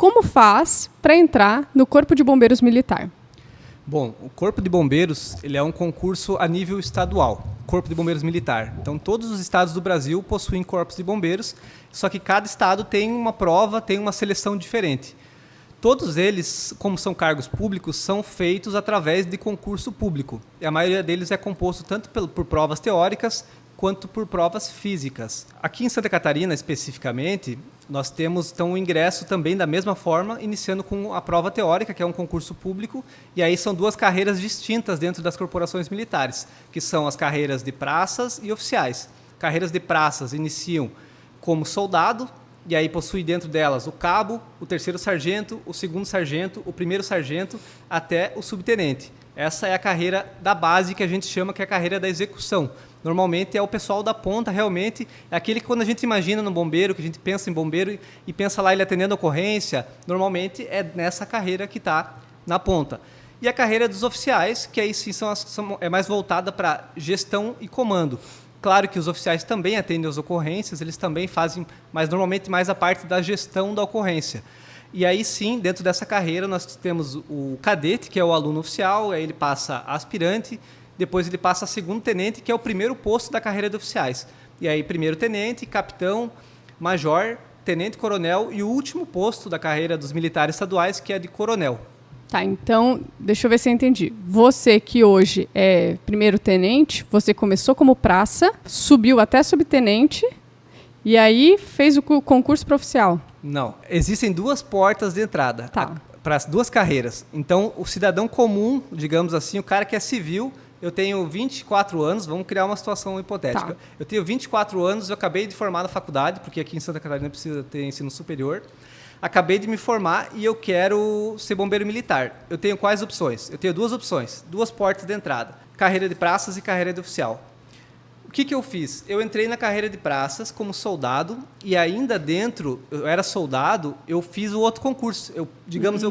como faz para entrar no Corpo de Bombeiros Militar? Bom, o Corpo de Bombeiros ele é um concurso a nível estadual, Corpo de Bombeiros Militar. Então, todos os estados do Brasil possuem corpos de bombeiros, só que cada estado tem uma prova, tem uma seleção diferente. Todos eles, como são cargos públicos, são feitos através de concurso público. E a maioria deles é composto tanto por provas teóricas quanto por provas físicas. Aqui em Santa Catarina, especificamente, nós temos então o ingresso também da mesma forma, iniciando com a prova teórica, que é um concurso público, e aí são duas carreiras distintas dentro das corporações militares, que são as carreiras de praças e oficiais. Carreiras de praças iniciam como soldado, e aí possui dentro delas o cabo, o terceiro sargento, o segundo sargento, o primeiro sargento, até o subtenente. Essa é a carreira da base que a gente chama que é a carreira da execução. Normalmente é o pessoal da ponta, realmente, é aquele que quando a gente imagina no bombeiro, que a gente pensa em bombeiro e pensa lá ele atendendo a ocorrência, normalmente é nessa carreira que está na ponta. E a carreira dos oficiais, que aí sim é mais voltada para gestão e comando. Claro que os oficiais também atendem as ocorrências, eles também fazem, mas normalmente mais a parte da gestão da ocorrência. E aí sim, dentro dessa carreira, nós temos o cadete, que é o aluno oficial, aí ele passa a aspirante, depois ele passa a segundo tenente, que é o primeiro posto da carreira de oficiais. E aí primeiro tenente, capitão, major, tenente coronel e o último posto da carreira dos militares estaduais, que é de coronel. Tá, então, deixa eu ver se eu entendi. Você que hoje é primeiro tenente, você começou como praça, subiu até subtenente e aí fez o concurso para oficial. Não, existem duas portas de entrada para as duas carreiras. Então, o cidadão comum, digamos assim, o cara que é civil, eu tenho 24 anos, vamos criar uma situação hipotética. Tá. Eu tenho 24 anos, eu acabei de formar na faculdade, porque aqui em Santa Catarina precisa ter ensino superior. Acabei de me formar e eu quero ser bombeiro militar. Eu tenho quais opções? Eu tenho duas opções, duas portas de entrada. Carreira de praças e carreira de oficial. O que eu fiz? Eu entrei na carreira de praças como soldado e ainda dentro, eu era soldado, eu fiz o outro concurso. Eu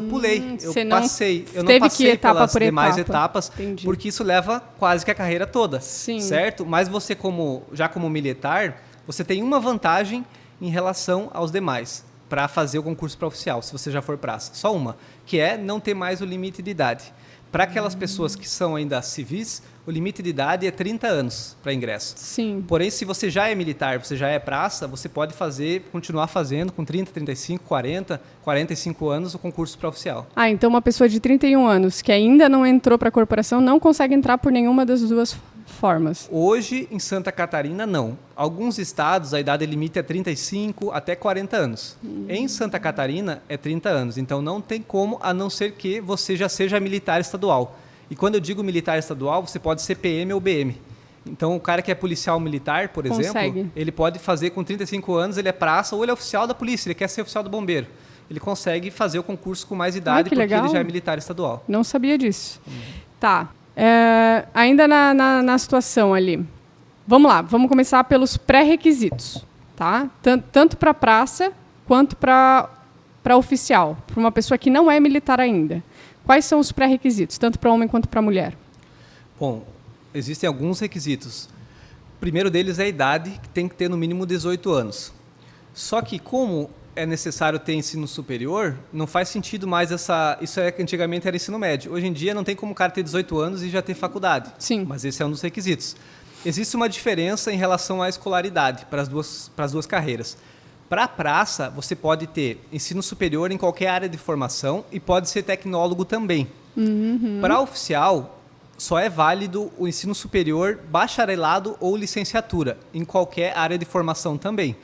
pulei, eu passei. Eu não passei pelas demais etapas, entendi. Porque isso leva quase que a carreira toda, sim. Certo? Mas você, já como militar, você tem uma vantagem em relação aos demais para fazer o concurso para oficial, se você já for praça. Só uma, que é não ter mais o limite de idade. Para aquelas pessoas que são ainda civis, o limite de idade é 30 anos para ingresso. Sim. Porém, se você já é militar, você já é praça, você pode continuar fazendo com 30, 35, 40, 45 anos o concurso para oficial. Ah, então uma pessoa de 31 anos que ainda não entrou para a corporação não consegue entrar por nenhuma das duas formas? Hoje, em Santa Catarina, não. Alguns estados, a idade limite é 35 até 40 anos. Em Santa Catarina, é 30 anos. Então, não tem como, a não ser que você já seja militar estadual. E quando eu digo militar estadual, você pode ser PM ou BM. Então, o cara que é policial militar, por exemplo, ele pode fazer com 35 anos, ele é praça ou ele é oficial da polícia, ele quer ser oficial do bombeiro. Ele consegue fazer o concurso com mais idade porque legal. Ele já é militar estadual. Não sabia disso. Tá. Ainda na situação ali. Vamos lá, vamos começar pelos pré-requisitos. Tá? Tanto para praça quanto para oficial, para uma pessoa que não é militar ainda. Quais são os pré-requisitos, tanto para homem quanto para mulher? Bom, existem alguns requisitos. O primeiro deles é a idade, que tem que ter no mínimo 18 anos. Só que como é necessário ter ensino superior, não faz sentido mais isso que antigamente era ensino médio. Hoje em dia não tem como o cara ter 18 anos e já ter faculdade. Sim. Mas esse é um dos requisitos. Existe uma diferença em relação à escolaridade para as duas carreiras. Para a praça, você pode ter ensino superior em qualquer área de formação e pode ser tecnólogo também. Uhum. Para oficial, só é válido o ensino superior, bacharelado ou licenciatura, em qualquer área de formação também.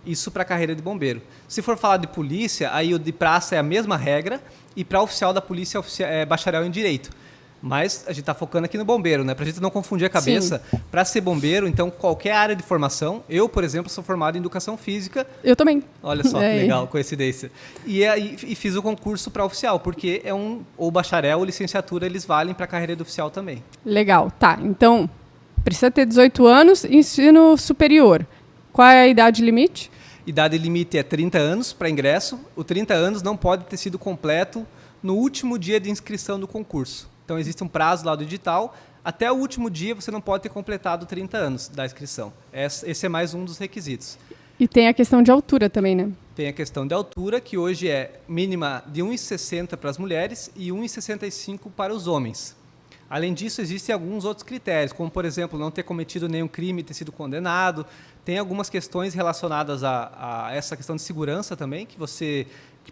Isso para a carreira de bombeiro. Se for falar de polícia, aí o de praça é a mesma regra e para oficial da polícia é bacharel em direito. Mas a gente está focando aqui no bombeiro, né? Para a gente não confundir a cabeça. Para ser bombeiro, então, qualquer área de formação. Eu, por exemplo, sou formado em educação física. Eu também. Olha só, que legal, coincidência. E fiz o concurso para oficial, porque ou bacharel ou licenciatura, eles valem para a carreira de oficial também. Legal, tá. Então, precisa ter 18 anos, ensino superior. Qual é a idade limite? Idade limite é 30 anos para ingresso. O 30 anos não pode ter sido completo no último dia de inscrição do concurso. Então, existe um prazo lá do edital. Até o último dia, você não pode ter completado 30 anos da inscrição. Esse é mais um dos requisitos. E tem a questão de altura também, né? Tem a questão de altura, que hoje é mínima de 1,60 para as mulheres e 1,65 para os homens. Além disso, existem alguns outros critérios, como, por exemplo, não ter cometido nenhum crime e ter sido condenado. Tem algumas questões relacionadas a essa questão de segurança também, que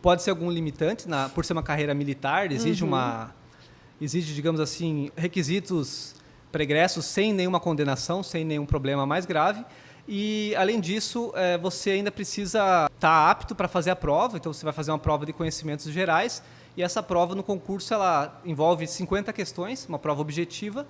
pode ser algum limitante, por ser uma carreira militar, exige, digamos assim, requisitos pregressos sem nenhuma condenação, sem nenhum problema mais grave. E, além disso, você ainda precisa estar apto para fazer a prova. Então, você vai fazer uma prova de conhecimentos gerais. E essa prova, no concurso, ela envolve 50 questões, uma prova objetiva,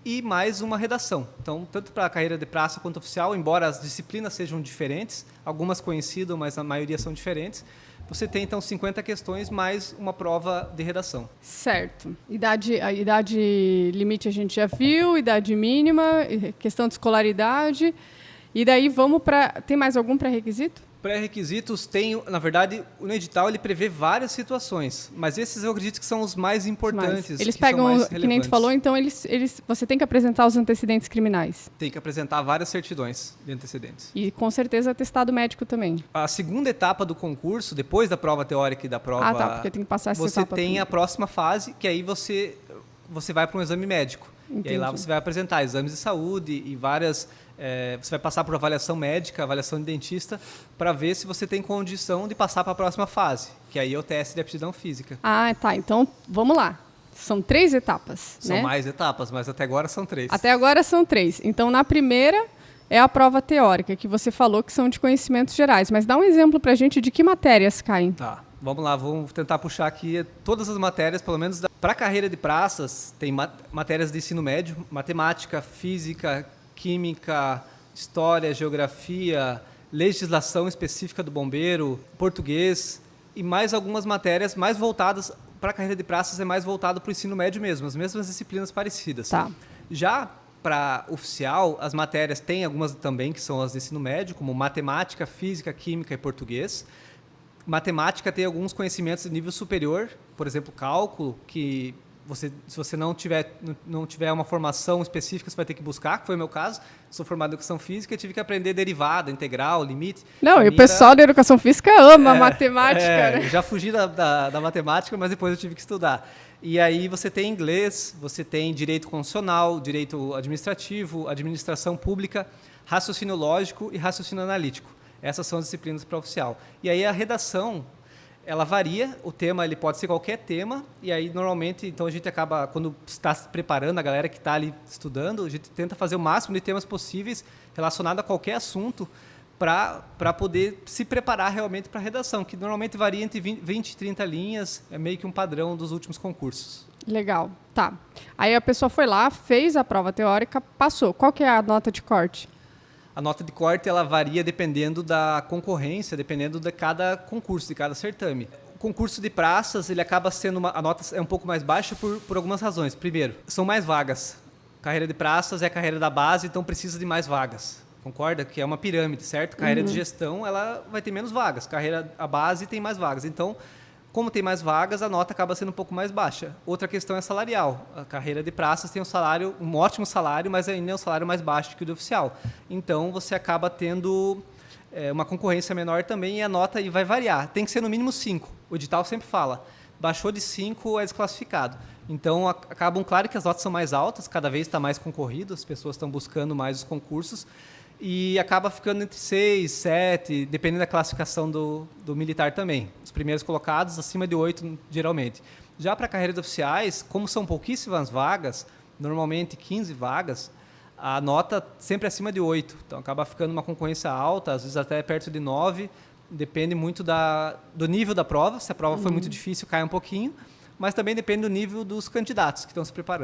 e mais uma redação. Então, tanto para a carreira de praça quanto oficial, embora as disciplinas sejam diferentes, algumas coincidas, mas a maioria são diferentes, você tem, então, 50 questões mais uma prova de redação. Certo. A idade limite a gente já viu, idade mínima, questão de escolaridade. E daí vamos para... Tem mais algum pré-requisito? Pré-requisitos tem, na verdade, no edital ele prevê várias situações, mas esses eu acredito que são os mais importantes. Eles pegam, que nem tu falou, então você tem que apresentar os antecedentes criminais. Tem que apresentar várias certidões de antecedentes. E com certeza atestado médico também. A segunda etapa do concurso, depois da prova teórica e da prova... Ah, tá, porque tem que passar essa etapa. Você tem a próxima fase, que aí você vai para um exame médico. Entendi. E aí lá você vai apresentar exames de saúde e várias... você vai passar por avaliação médica, avaliação de dentista, para ver se você tem condição de passar para a próxima fase, que aí é o teste de aptidão física. Ah, tá. Então, vamos lá. São 3 etapas, São né? mais etapas, mas até agora são 3. Até agora são 3. Então, na primeira é a prova teórica, que você falou que são de conhecimentos gerais. Mas dá um exemplo para a gente de que matérias caem. Tá, vamos lá. Vamos tentar puxar aqui todas as matérias, pelo menos para a carreira de praças, tem matérias de ensino médio, matemática, física, química, história, geografia, legislação específica do bombeiro, português e mais algumas matérias mais voltadas para a carreira de praças, é mais voltado para o ensino médio mesmo, as mesmas disciplinas parecidas. Tá. Já para oficial, as matérias tem algumas também que são as de ensino médio, como matemática, física, química e português. Matemática tem alguns conhecimentos de nível superior, por exemplo, cálculo, que se você não tiver uma formação específica, você vai ter que buscar, que foi o meu caso. Sou formado em educação física e tive que aprender derivada, integral, limite. Não, e o pessoal da educação física ama matemática, né? Já fugi da matemática, mas depois eu tive que estudar. E aí você tem inglês, você tem direito constitucional, direito administrativo, administração pública, raciocínio lógico e raciocínio analítico. Essas são as disciplinas para oficial. E aí a redação, ela varia, o tema ele pode ser qualquer tema, e aí normalmente, então a gente acaba, quando está se preparando, a galera que está ali estudando, a gente tenta fazer o máximo de temas possíveis relacionados a qualquer assunto para poder se preparar realmente para a redação, que normalmente varia entre 20 e 30 linhas, é meio que um padrão dos últimos concursos. Legal, tá. Aí a pessoa foi lá, fez a prova teórica, passou. Qual que é a nota de corte? A nota de corte ela varia dependendo da concorrência, dependendo de cada concurso, de cada certame. O concurso de praças, ele acaba sendo a nota é um pouco mais baixa por algumas razões. Primeiro, são mais vagas. Carreira de praças é a carreira da base, então precisa de mais vagas. Concorda? Que é uma pirâmide, certo? Carreira de gestão, ela vai ter menos vagas. A base tem mais vagas. Então, como tem mais vagas, a nota acaba sendo um pouco mais baixa. Outra questão é salarial. A carreira de praças tem um ótimo salário, mas ainda é um salário mais baixo que o do oficial. Então, você acaba tendo uma concorrência menor também e a nota vai variar. Tem que ser no mínimo 5. O edital sempre fala. Baixou de 5 é desclassificado. Então, acabam, claro que as notas são mais altas, cada vez está mais concorrido, as pessoas estão buscando mais os concursos, e acaba ficando entre 6, 7, dependendo da classificação do militar também. Os primeiros colocados, acima de 8, geralmente. Já para a carreira de oficiais, como são pouquíssimas vagas, normalmente 15 vagas, a nota sempre acima de 8. Então, acaba ficando uma concorrência alta, às vezes até perto de 9. Depende muito do nível da prova. Se a prova foi muito difícil, cai um pouquinho. Mas também depende do nível dos candidatos que estão se preparando.